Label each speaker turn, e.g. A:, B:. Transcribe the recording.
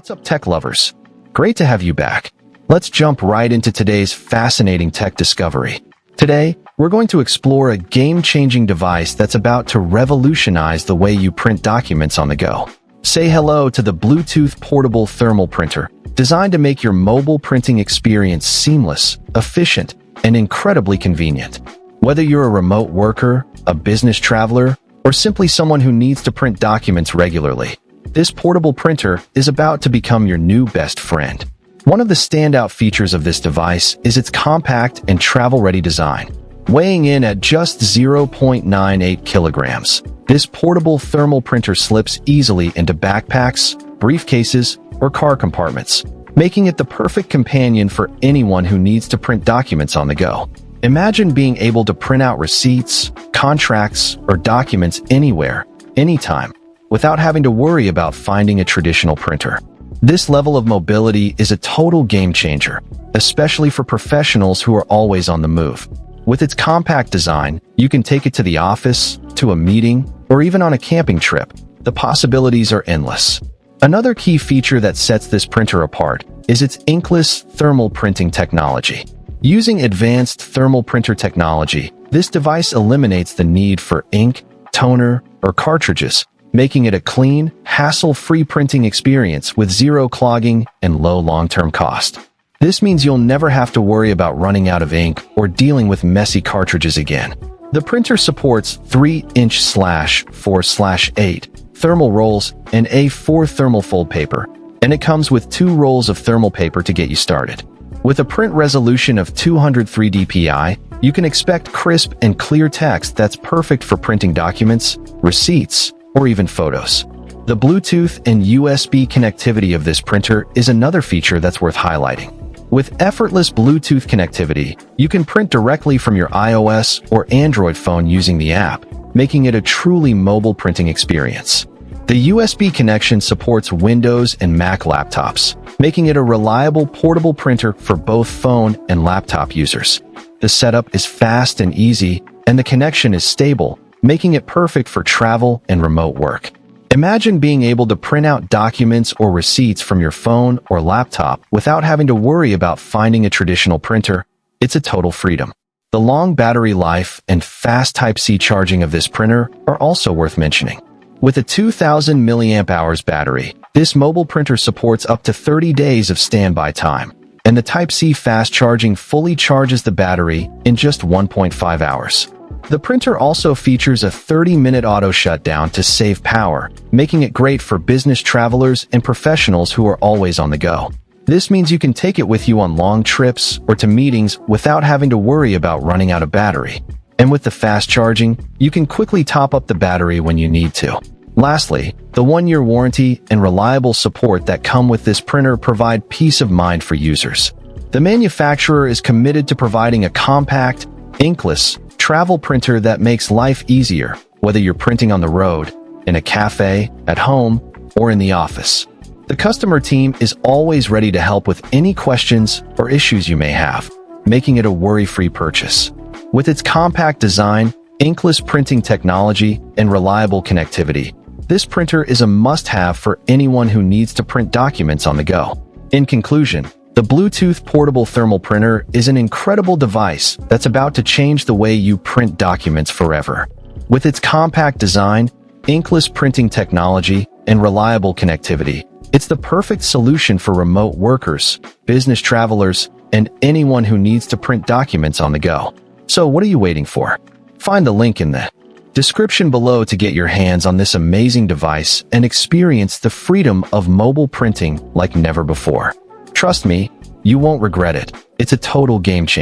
A: What's up, tech lovers? Great to have you back. Let's jump right into today's fascinating tech discovery. Today, we're going to explore a game-changing device that's about to revolutionize the way you print documents on the go. Say hello to the Bluetooth portable thermal printer, designed to make your mobile printing experience seamless, efficient, and incredibly convenient. Whether you're a remote worker, a business traveler, or simply someone who needs to print documents regularly, this portable printer is about to become your new best friend. One of the standout features of this device is its compact and travel-ready design. Weighing in at just 0.98 kilograms, this portable thermal printer slips easily into backpacks, briefcases, or car compartments, making it the perfect companion for anyone who needs to print documents on the go. Imagine being able to print out receipts, contracts, or documents anywhere, anytime, without having to worry about finding a traditional printer. This level of mobility is a total game changer, especially for professionals who are always on the move. With its compact design, you can take it to the office, to a meeting, or even on a camping trip. The possibilities are endless. Another key feature that sets this printer apart is its Inkless thermal printing technology. Using advanced thermal printer technology, this device eliminates the need for ink, toner, or cartridges, making it a clean, hassle-free printing experience with zero clogging and low long-term cost. This means you'll never have to worry about running out of ink or dealing with messy cartridges again. The printer supports 3" /4/8 thermal rolls and A4 thermal fold paper, and it comes with 2 rolls of thermal paper to get you started. With a print resolution of 203 dpi, you can expect crisp and clear text that's perfect for printing documents, receipts, or even photos. The Bluetooth and USB connectivity of this printer is another feature that's worth highlighting. With effortless Bluetooth connectivity, you can print directly from your iOS or Android phone using the app, making it a truly mobile printing experience. The USB connection supports Windows and Mac laptops, making it a reliable portable printer for both phone and laptop users. The setup is fast and easy, and the connection is stable, making it perfect for travel and remote work. Imagine being able to print out documents or receipts from your phone or laptop without having to worry about finding a traditional printer. It's a total freedom. The long battery life and fast Type-C charging of this printer are also worth mentioning. With a 2000 mAh battery, this mobile printer supports up to 30 days of standby time, and the Type-C fast charging fully charges the battery in just 1.5 hours. The printer also features a 30-minute auto shutdown to save power, making it great for business travelers and professionals who are always on the go. This means you can take it with you on long trips or to meetings without having to worry about running out of battery. And with the fast charging, you can quickly top up the battery when you need to. Lastly, the 1-year warranty and reliable support that come with this printer provide peace of mind for users. The manufacturer is committed to providing a compact, inkless, travel printer that makes life easier, whether you're printing on the road, in a cafe, at home, or in the office. The customer team is always ready to help with any questions or issues you may have, making it a worry-free purchase. With its compact design, inkless printing technology, and reliable connectivity, this printer is a must-have for anyone who needs to print documents on the go. In conclusion, the Bluetooth portable thermal printer is an incredible device that's about to change the way you print documents forever. With its compact design, inkless printing technology, and reliable connectivity, it's the perfect solution for remote workers, business travelers, and anyone who needs to print documents on the go. So what are you waiting for? Find the link in the description below to get your hands on this amazing device and experience the freedom of mobile printing like never before. Trust me, you won't regret it. It's a total game changer.